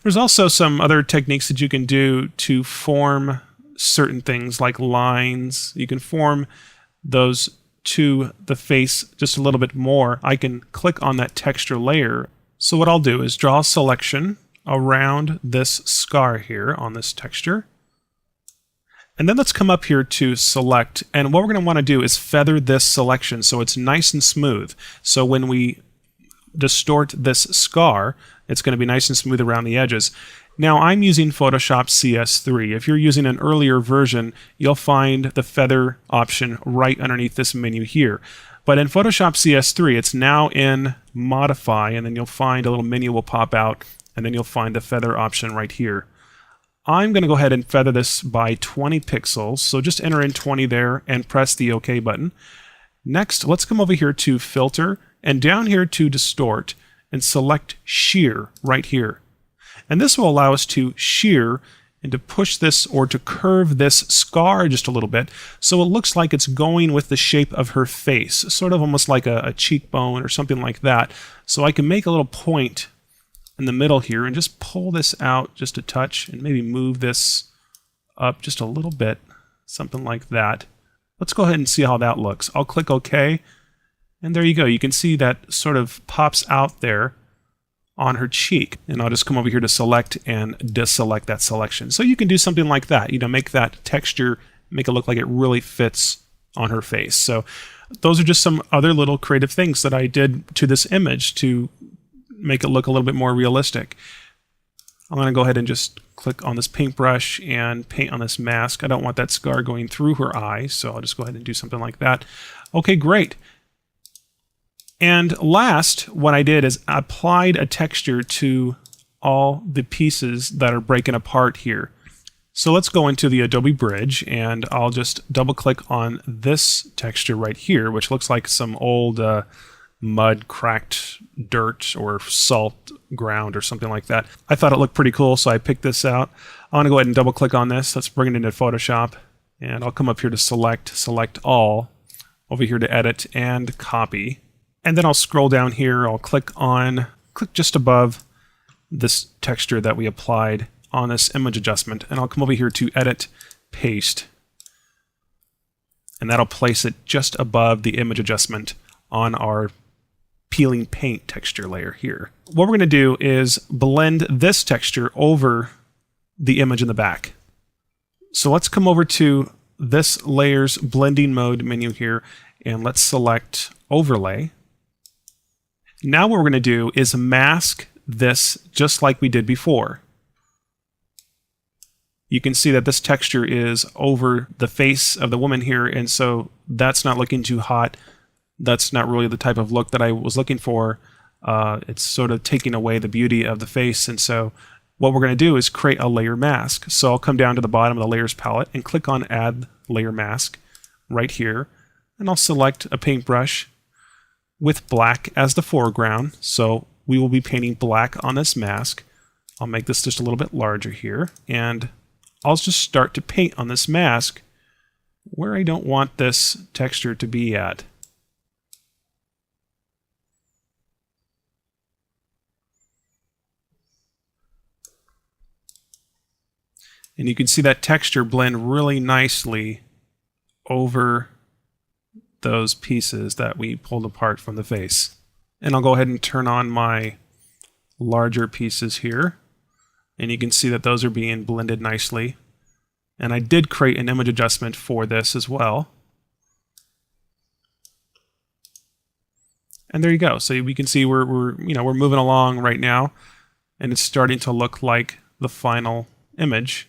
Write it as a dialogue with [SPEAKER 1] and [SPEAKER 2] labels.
[SPEAKER 1] There's also some other techniques that you can do to form certain things like lines. You can form those to the face just a little bit more. I can click on that texture layer. So what I'll do is draw a selection around this scar here on this texture. And then let's come up here to select, and what we're going to want to do is feather this selection so it's nice and smooth. So when we distort this scar, it's going to be nice and smooth around the edges. Now I'm using Photoshop CS3. If you're using an earlier version, you'll find the feather option right underneath this menu here. But in Photoshop CS3, it's now in Modify, and then you'll find a little menu will pop out, and then you'll find the feather option right here. I'm going to go ahead and feather this by 20 pixels, so just enter in 20 there and press the OK button. Next, let's come over here to Filter, and down here to Distort, and select Shear right here. And this will allow us to shear and to push this or to curve this scar just a little bit so it looks like it's going with the shape of her face, sort of almost like a cheekbone or something like that. So I can make a little point in the middle here and just pull this out just a touch and maybe move this up just a little bit, something like that. Let's go ahead and see how that looks. I'll click OK, and there you go. You can see that sort of pops out there on her cheek, and I'll just come over here to select and deselect that selection. So you can do something like that, make that texture, make it look like it really fits on her face. So those are just some other little creative things that I did to this image to make it look a little bit more realistic. I'm going to go ahead and just click on this paintbrush and paint on this mask. I don't want that scar going through her eye, so I'll just go ahead and do something like that. Okay, great. And last, what I did is I applied a texture to all the pieces that are breaking apart here. So let's go into the Adobe Bridge, and I'll just double click on this texture right here, which looks like some old mud, cracked dirt or salt ground or something like that. I thought it looked pretty cool, so I picked this out. I'm going to go ahead and double click on this. Let's bring it into Photoshop, and I'll come up here to select all, over here to edit and copy. And then I'll scroll down here, I'll click just above this texture that we applied on this image adjustment, and I'll come over here to edit, paste, and that'll place it just above the image adjustment on our peeling paint texture layer here. What we're going to do is blend this texture over the image in the back. So let's come over to this layer's blending mode menu here, and let's select overlay. Now what we're going to do is mask this just like we did before. You can see that this texture is over the face of the woman here, and so that's not looking too hot. That's not really the type of look that I was looking for. It's sort of taking away the beauty of the face, and so what we're going to do is create a layer mask. So I'll come down to the bottom of the layers palette and click on Add Layer Mask right here, and I'll select a paintbrush with black as the foreground. So we will be painting black on this mask. I'll make this just a little bit larger here, and I'll just start to paint on this mask where I don't want this texture to be at. And you can see that texture blend really nicely over those pieces that we pulled apart from the face. And I'll go ahead and turn on my larger pieces here, and you can see that those are being blended nicely. And I did create an image adjustment for this as well. And there you go. So we can see we're moving along right now, and it's starting to look like the final image.